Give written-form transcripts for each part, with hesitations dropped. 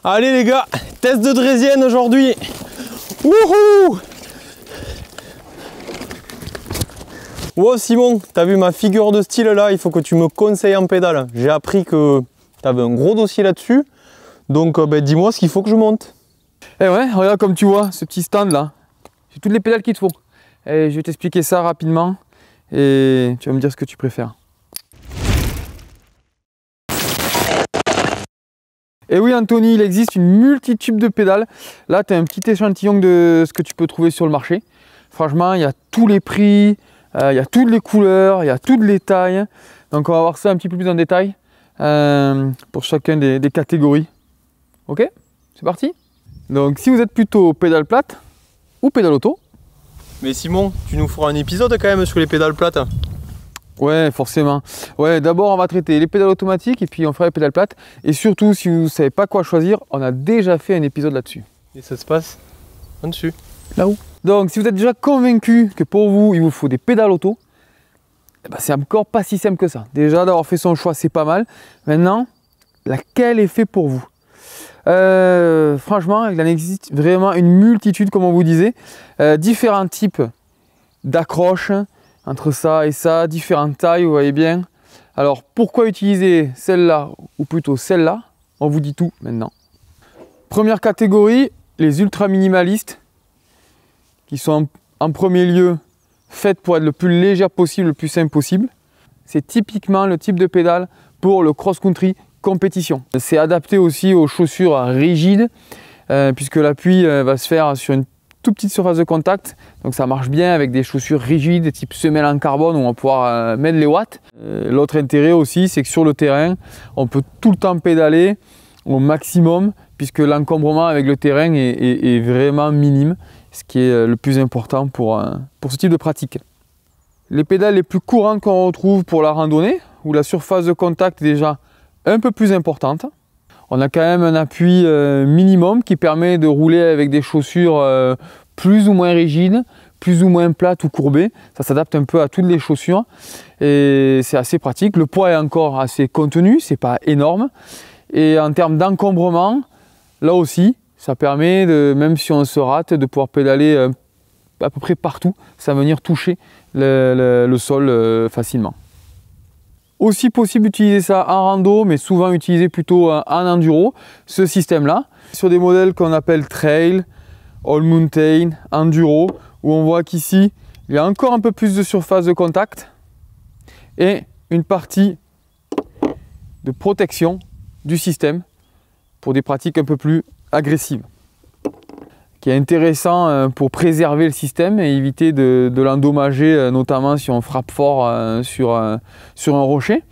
Allez les gars, test de draisienne aujourd'hui. Wouhou! Wow Simon, t'as vu ma figure de style là, il faut que tu me conseilles en pédale. J'ai appris que t'avais un gros dossier là-dessus, donc dis-moi ce qu'il faut que je monte. Eh ouais, regarde comme tu vois, ce petit stand là, j'ai toutes les pédales qu'il te faut. Et je vais t'expliquer ça rapidement et tu vas me dire ce que tu préfères. Et oui Anthony, il existe une multitude de pédales. Là tu as un petit échantillon de ce que tu peux trouver sur le marché. Franchement, il y a tous les prix, il y a toutes les couleurs, il y a toutes les tailles. Donc on va voir ça un petit peu plus en détail pour chacun des catégories. Ok, c'est parti. Donc si vous êtes plutôt pédale plate ou pédale auto. Mais Simon, tu nous feras un épisode quand même sur les pédales plates. Ouais, forcément. Ouais, d'abord on va traiter les pédales automatiques et puis on fera les pédales plates. Et surtout, si vous ne savez pas quoi choisir, on a déjà fait un épisode là-dessus. Et ça se passe en dessus. Là-haut. Donc si vous êtes déjà convaincu que pour vous, il vous faut des pédales auto, eh ben, c'est encore pas si simple que ça. Déjà d'avoir fait son choix, c'est pas mal. Maintenant, laquelle est fait pour vous? Franchement, il en existe vraiment une multitude, comme on vous disait. Différents types d'accroches. Entre ça et ça, différentes tailles, vous voyez bien. Alors, pourquoi utiliser celle-là ou plutôt celle-là? On vous dit tout maintenant. Première catégorie, les ultra minimalistes, qui sont en premier lieu faites pour être le plus légère possible, le plus simple possible. C'est typiquement le type de pédale pour le cross-country compétition. C'est adapté aussi aux chaussures rigides, puisque l'appui va se faire sur une toute petite surface de contact, donc ça marche bien avec des chaussures rigides type semelle en carbone où on va pouvoir mettre les watts. L'autre intérêt aussi, c'est que sur le terrain on peut tout le temps pédaler au maximum puisque l'encombrement avec le terrain est vraiment minime, ce qui est le plus important pour ce type de pratique. Les pédales les plus courantes qu'on retrouve pour la randonnée, où la surface de contact est déjà un peu plus importante. On a quand même un appui minimum qui permet de rouler avec des chaussures plus ou moins rigides, plus ou moins plates ou courbées. Ça s'adapte un peu à toutes les chaussures et c'est assez pratique. Le poids est encore assez contenu, c'est pas énorme. Et en termes d'encombrement, là aussi, ça permet, même si on se rate, de pouvoir pédaler à peu près partout sans venir toucher le sol facilement. Aussi possible d'utiliser ça en rando, mais souvent utilisé plutôt en enduro, ce système-là. Sur des modèles qu'on appelle trail, all mountain, enduro, où on voit qu'ici, il y a encore un peu plus de surface de contact et une partie de protection du système pour des pratiques un peu plus agressives. Qui est intéressant pour préserver le système et éviter de l'endommager, notamment si on frappe fort sur un rocher.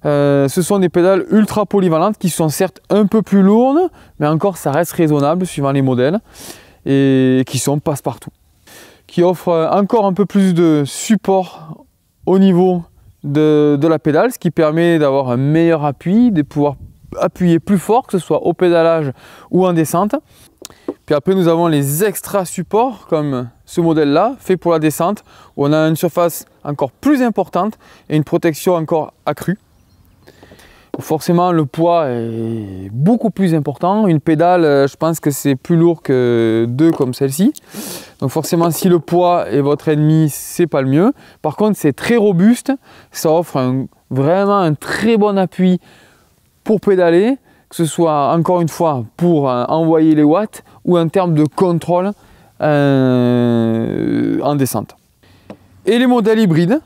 Ce sont des pédales ultra polyvalentes qui sont certes un peu plus lourdes, mais encore ça reste raisonnable suivant les modèles et qui sont passe-partout. Qui offrent encore un peu plus de support au niveau de la pédale, ce qui permet d'avoir un meilleur appui, de pouvoir appuyer plus fort, que ce soit au pédalage ou en descente. Puis après nous avons les extra supports comme ce modèle là, fait pour la descente, où on a une surface encore plus importante et une protection encore accrue. Forcément le poids est beaucoup plus important. Une pédale, je pense que c'est plus lourd que deux comme celle-ci. Donc forcément si le poids est votre ennemi, c'est pas le mieux. Par contre c'est très robuste, ça offre vraiment un très bon appui pour pédaler, que ce soit encore une fois pour envoyer les watts ou en termes de contrôle en descente. Et les modèles hybrides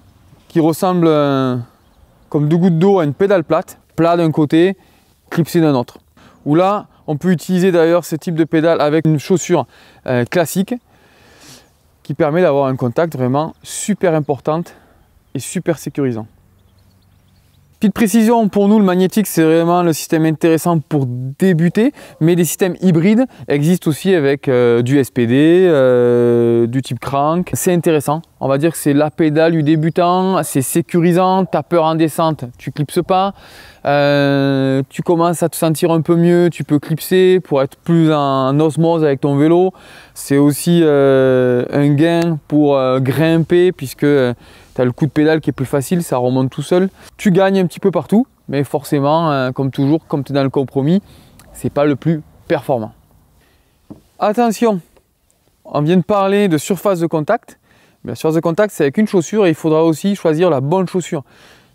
qui ressemblent comme deux gouttes d'eau à une pédale plate, plat d'un côté, clipsé d'un autre. Où là, on peut utiliser d'ailleurs ce type de pédale avec une chaussure classique qui permet d'avoir un contact vraiment super importante et super sécurisant. Petite précision, pour nous le magnétique c'est vraiment le système intéressant pour débuter, mais des systèmes hybrides existent aussi avec du SPD, du type crank. C'est intéressant, on va dire que c'est la pédale du débutant, c'est sécurisant, t'as peur en descente, tu clipses pas, tu commences à te sentir un peu mieux, tu peux clipser pour être plus en osmose avec ton vélo. C'est aussi un gain pour grimper puisque tu as le coup de pédale qui est plus facile, ça remonte tout seul. Tu gagnes un petit peu partout, mais forcément, comme toujours, comme tu es dans le compromis, c'est pas le plus performant. Attention, on vient de parler de surface de contact. Mais la surface de contact, c'est avec une chaussure et il faudra aussi choisir la bonne chaussure.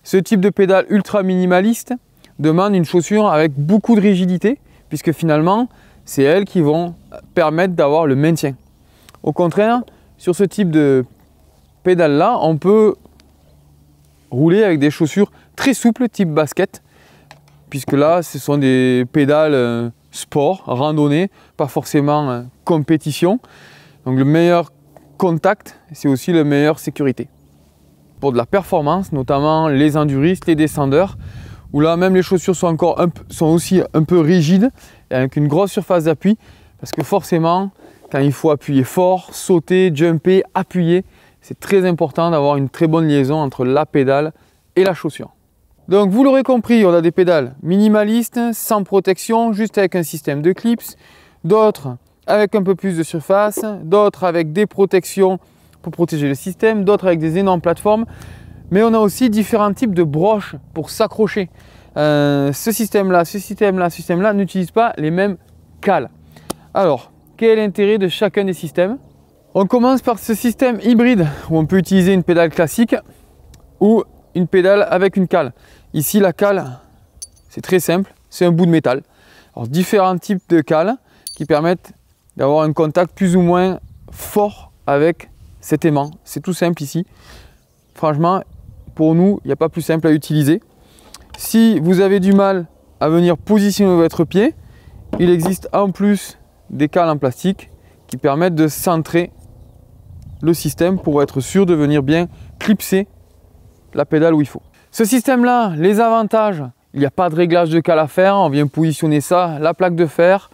Ce type de pédale ultra minimaliste demande une chaussure avec beaucoup de rigidité, puisque finalement, c'est elles qui vont permettre d'avoir le maintien. Au contraire, sur ce type de pédale-là, on peut rouler avec des chaussures très souples, type basket, puisque là, ce sont des pédales sport, randonnée, pas forcément compétition. Donc le meilleur contact, c'est aussi la meilleure sécurité. Pour de la performance, notamment les enduristes, les descendeurs, où là même les chaussures sont aussi un peu rigides, et avec une grosse surface d'appui, parce que forcément, quand il faut appuyer fort, sauter, jumper, appuyer, c'est très important d'avoir une très bonne liaison entre la pédale et la chaussure. Donc vous l'aurez compris, on a des pédales minimalistes, sans protection, juste avec un système de clips, d'autres avec un peu plus de surface, d'autres avec des protections pour protéger le système, d'autres avec des énormes plateformes, mais on a aussi différents types de broches pour s'accrocher. Ce système-là, ce système-là, ce système-là n'utilisent pas les mêmes cales. Alors, quel est l'intérêt de chacun des systèmes? On commence par ce système hybride où on peut utiliser une pédale classique ou une pédale avec une cale. Ici, la cale, c'est très simple, c'est un bout de métal. Alors, différents types de cales qui permettent d'avoir un contact plus ou moins fort avec cet aimant. C'est tout simple ici. Franchement, pour nous, il n'y a pas plus simple à utiliser. Si vous avez du mal à venir positionner votre pied, il existe en plus des cales en plastique qui permettent de centrer le système pour être sûr de venir bien clipser la pédale où il faut. Ce système-là, les avantages, il n'y a pas de réglage de cale à faire, on vient positionner ça, la plaque de fer,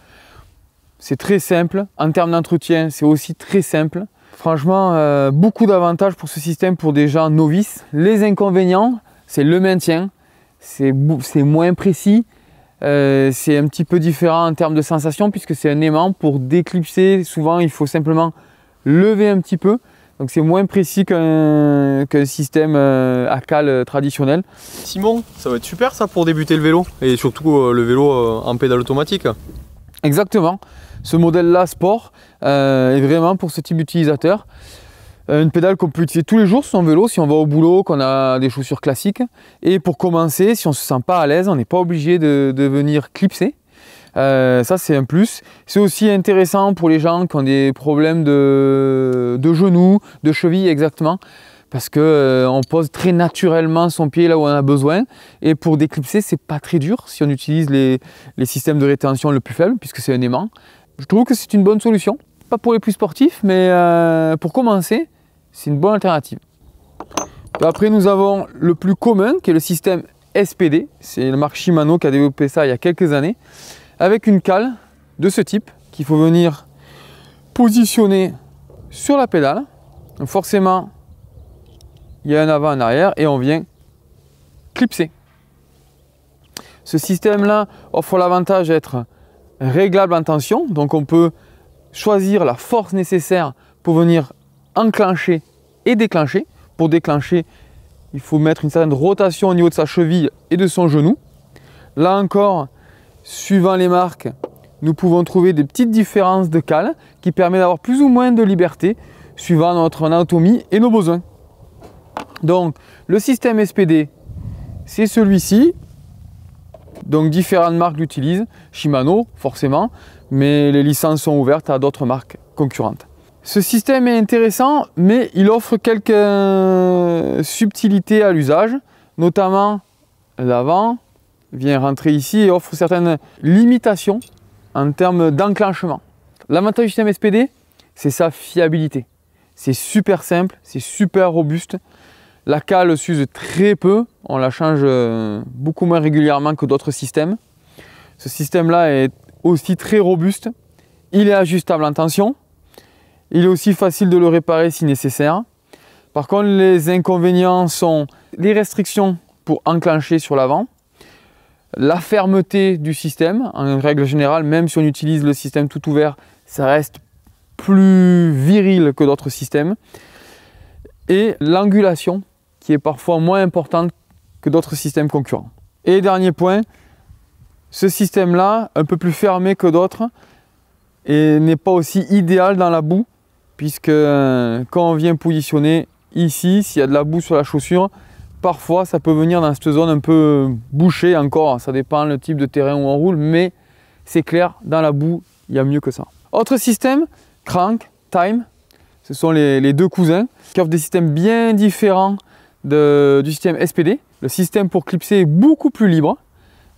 c'est très simple. En termes d'entretien, c'est aussi très simple. Franchement, beaucoup d'avantages pour ce système pour des gens novices. Les inconvénients, c'est le maintien, c'est moins précis, c'est un petit peu différent en termes de sensation puisque c'est un aimant. Pour déclipser, souvent il faut simplement lever un petit peu. Donc c'est moins précis qu'un système à cale traditionnel. Simon, ça va être super ça pour débuter le vélo et surtout le vélo en pédale automatique. Exactement, ce modèle-là sport est vraiment pour ce type d'utilisateur. Une pédale qu'on peut utiliser tous les jours sur son vélo si on va au boulot, qu'on a des chaussures classiques. Et pour commencer, si on ne se sent pas à l'aise, on n'est pas obligé de venir clipser. Ça c'est un plus. C'est aussi intéressant pour les gens qui ont des problèmes de genoux, de chevilles exactement, parce que on pose très naturellement son pied là où on a besoin. Et pour déclipser, c'est pas très dur si on utilise les systèmes de rétention le plus faible, puisque c'est un aimant. Je trouve que c'est une bonne solution. Pas pour les plus sportifs, mais pour commencer, c'est une bonne alternative. Après, nous avons le plus commun qui est le système SPD. C'est la marque Shimano qui a développé ça il y a quelques années, avec une cale de ce type qu'il faut venir positionner sur la pédale. Donc forcément, il y a un avant, un arrière et on vient clipser. Ce système-là offre l'avantage d'être réglable en tension, donc on peut choisir la force nécessaire pour venir enclencher et déclencher. Pour déclencher, il faut mettre une certaine rotation au niveau de sa cheville et de son genou. Là encore, suivant les marques, nous pouvons trouver des petites différences de cale qui permettent d'avoir plus ou moins de liberté suivant notre anatomie et nos besoins. Donc, le système SPD, c'est celui-ci. Donc, différentes marques l'utilisent. Shimano, forcément, mais les licences sont ouvertes à d'autres marques concurrentes. Ce système est intéressant, mais il offre quelques subtilités à l'usage, notamment l'avant vient rentrer ici et offre certaines limitations en termes d'enclenchement. L'avantage du système SPD, c'est sa fiabilité. C'est super simple, c'est super robuste. La cale s'use très peu, on la change beaucoup moins régulièrement que d'autres systèmes. Ce système-là est aussi très robuste. Il est ajustable en tension. Il est aussi facile de le réparer si nécessaire. Par contre, les inconvénients sont les restrictions pour enclencher sur l'avant, la fermeté du système. En règle générale, même si on utilise le système tout ouvert, ça reste plus viril que d'autres systèmes. Et l'angulation, qui est parfois moins importante que d'autres systèmes concurrents. Et dernier point, ce système-là, un peu plus fermé que d'autres, et n'est pas aussi idéal dans la boue, puisque quand on vient positionner ici, s'il y a de la boue sur la chaussure, parfois ça peut venir dans cette zone un peu bouchée encore, ça dépend le type de terrain où on roule, mais c'est clair, dans la boue, il y a mieux que ça. Autre système, Crank, Time, ce sont les deux cousins qui offrent des systèmes bien différents du système SPD. Le système pour clipser est beaucoup plus libre.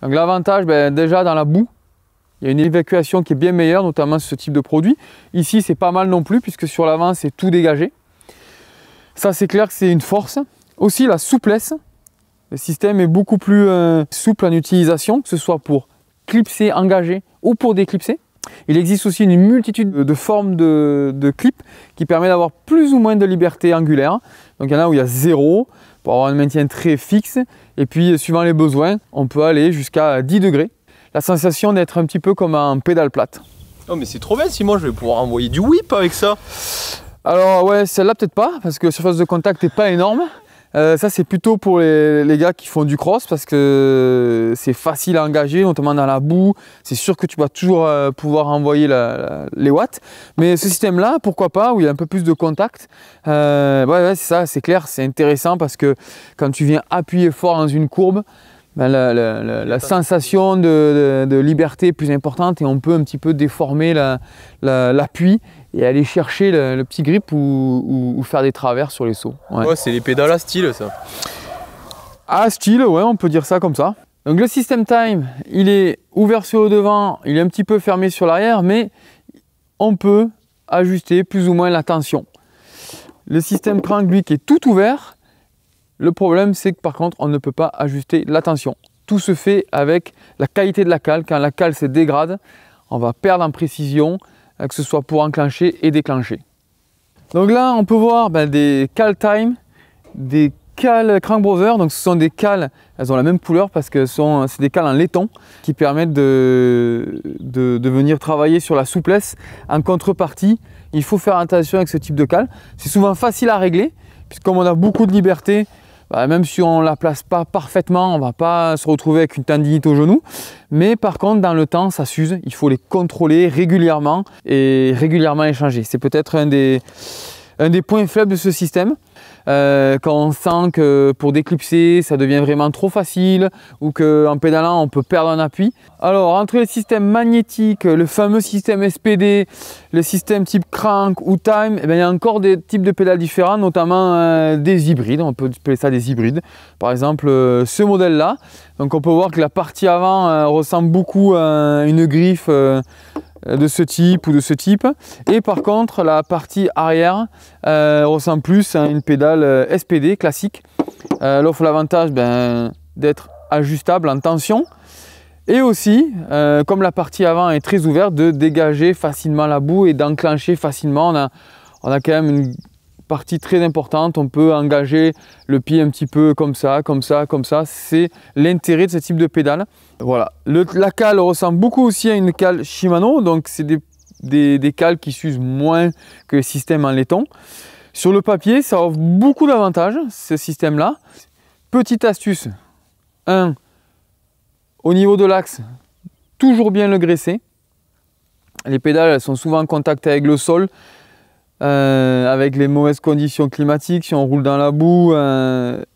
Donc l'avantage, déjà dans la boue, il y a une évacuation qui est bien meilleure, notamment sur ce type de produit. Ici, c'est pas mal non plus, puisque sur l'avant, c'est tout dégagé. Ça, c'est clair que c'est une force. Aussi, la souplesse. Le système est beaucoup plus souple en utilisation, que ce soit pour clipser, engager ou pour déclipser. Il existe aussi une multitude de formes de clips qui permet d'avoir plus ou moins de liberté angulaire. Donc il y en a où il y a 0 pour avoir un maintien très fixe. Et puis, suivant les besoins, on peut aller jusqu'à 10 degrés. La sensation d'être un petit peu comme un pédale plate. Oh mais c'est trop bien Simon, je vais pouvoir envoyer du whip avec ça. Alors ouais, celle-là peut-être pas, parce que la surface de contact n'est pas énorme. Ça c'est plutôt pour les gars qui font du cross, parce que c'est facile à engager, notamment dans la boue. C'est sûr que tu vas toujours pouvoir envoyer les watts. Mais ce système-là, pourquoi pas, où il y a un peu plus de contact. Ouais, c'est ça, c'est clair, c'est intéressant, parce que quand tu viens appuyer fort dans une courbe, la sensation de liberté est plus importante, et on peut un petit peu déformer l'appui et aller chercher le petit grip ou faire des travers sur les sauts. Ouais, c'est les pédales à style ça. À style, ouais, on peut dire ça comme ça. Donc le système Time, il est ouvert sur le devant, il est un petit peu fermé sur l'arrière, mais on peut ajuster plus ou moins la tension. Le système Crank, lui, qui est tout ouvert. Le problème, c'est que par contre, on ne peut pas ajuster la tension. Tout se fait avec la qualité de la cale. Quand la cale se dégrade, on va perdre en précision, que ce soit pour enclencher et déclencher. Donc là, on peut voir des cales Time, des cales Crank Brothers. Donc ce sont des cales, elles ont la même couleur parce que c'est des cales en laiton qui permettent de venir travailler sur la souplesse. En contrepartie, il faut faire attention avec ce type de cale. C'est souvent facile à régler, puisque comme on a beaucoup de liberté, même si on ne la place pas parfaitement, on ne va pas se retrouver avec une tendinite au genou. Mais par contre, dans le temps, ça s'use. Il faut les contrôler régulièrement et régulièrement échanger. C'est peut-être un des points faibles de ce système. Quand on sent que pour déclipser, ça devient vraiment trop facile, ou qu'en pédalant, on peut perdre un appui. Alors, entre les systèmes magnétiques, le fameux système SPD, le système type Crank ou Time, il y a encore des types de pédales différents, notamment des hybrides. On peut appeler ça des hybrides. Par exemple, ce modèle-là. Donc, on peut voir que la partie avant ressemble beaucoup à une griffe de ce type ou de ce type, et par contre la partie arrière ressemble plus à une pédale SPD classique. Elle offre l'avantage d'être ajustable en tension, et aussi comme la partie avant est très ouverte, de dégager facilement la boue et d'enclencher facilement. On a quand même une partie très importante, on peut engager le pied un petit peu comme ça, comme ça, comme ça. C'est l'intérêt de ce type de pédale. Voilà, la cale ressemble beaucoup aussi à une cale Shimano, donc c'est des cales qui s'usent moins que le système en laiton. Sur le papier, ça offre beaucoup d'avantages, ce système-là. Petite astuce, au niveau de l'axe, toujours bien le graisser. Les pédales, elles sont souvent en contact avec le sol. Avec les mauvaises conditions climatiques, si on roule dans la boue,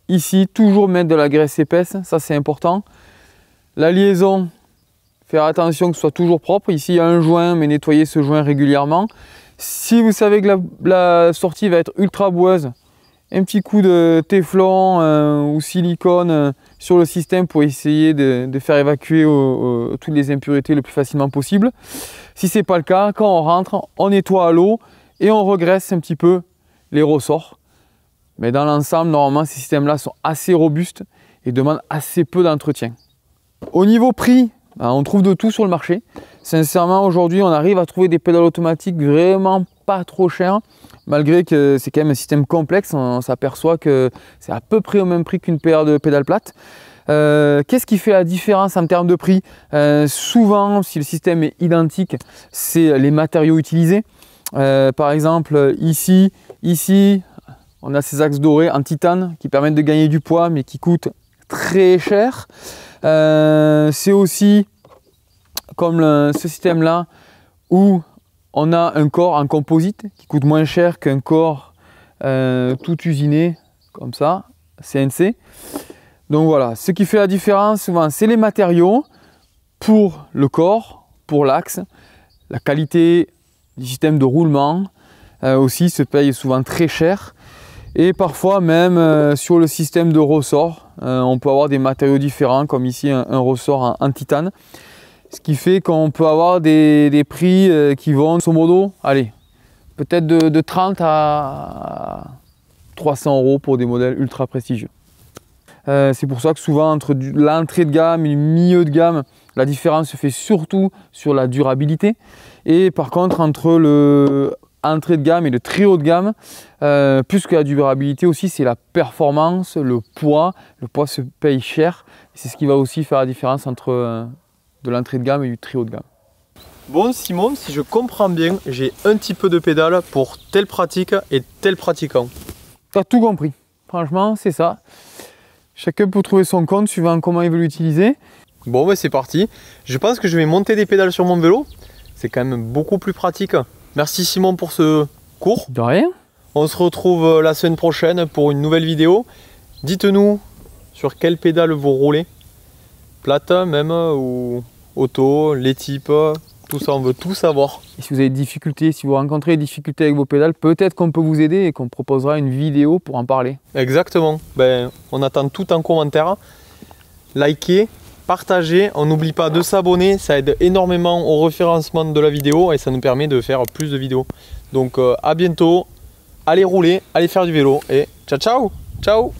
ici toujours mettre de la graisse épaisse, ça c'est important. La liaison, faire attention que ce soit toujours propre. Ici il y a un joint, mais nettoyer ce joint régulièrement. Si vous savez que la sortie va être ultra boueuse, un petit coup de téflon ou silicone sur le système pour essayer de faire évacuer toutes les impuretés le plus facilement possible. Si ce n'est pas le cas, quand on rentre, on nettoie à l'eau et on regraisse un petit peu les ressorts. Mais dans l'ensemble, normalement, ces systèmes-là sont assez robustes et demandent assez peu d'entretien. Au niveau prix, on trouve de tout sur le marché. Sincèrement, aujourd'hui, on arrive à trouver des pédales automatiques vraiment pas trop chères, malgré que c'est quand même un système complexe. On s'aperçoit que c'est à peu près au même prix qu'une paire de pédales plates. Qu'est-ce qui fait la différence en termes de prix? Souvent, si le système est identique, c'est les matériaux utilisés. Par exemple, ici, on a ces axes dorés en titane qui permettent de gagner du poids mais qui coûtent très cher. C'est aussi comme ce système-là, où on a un corps en composite qui coûte moins cher qu'un corps tout usiné, comme ça, CNC. Donc voilà, ce qui fait la différence souvent, c'est les matériaux pour le corps, pour l'axe, la qualité du système de roulement aussi se paye souvent très cher. Et parfois même sur le système de ressort, on peut avoir des matériaux différents, comme ici un ressort en titane. Ce qui fait qu'on peut avoir des prix qui vont, grosso modo, allez, peut-être de 30 à 300 € pour des modèles ultra prestigieux. C'est pour ça que souvent entre l'entrée de gamme et le milieu de gamme, la différence se fait surtout sur la durabilité. Et par contre, entre l'entrée de gamme et le très haut de gamme, plus que la durabilité aussi, c'est la performance, le poids. Le poids se paye cher. C'est ce qui va aussi faire la différence entre de l'entrée de gamme et du très haut de gamme. Bon Simon, si je comprends bien, j'ai un petit peu de pédale pour telle pratique et tel pratiquant. Tu as tout compris. Franchement, c'est ça. Chacun peut trouver son compte suivant comment il veut l'utiliser. Bon, ben c'est parti. Je pense que je vais monter des pédales sur mon vélo. C'est quand même beaucoup plus pratique. Merci Simon pour ce cours. De rien. On se retrouve la semaine prochaine pour une nouvelle vidéo. Dites-nous sur quelle pédale vous roulez. Plate même ou auto, les types, tout ça, on veut tout savoir. Et si vous avez des difficultés, si vous rencontrez des difficultés avec vos pédales, peut-être qu'on peut vous aider et qu'on proposera une vidéo pour en parler. Exactement. Ben, on attend tout en commentaire. Likez, partagez. On n'oublie pas de s'abonner. Ça aide énormément au référencement de la vidéo et ça nous permet de faire plus de vidéos. Donc à bientôt. Allez rouler, allez faire du vélo et ciao ciao. Ciao.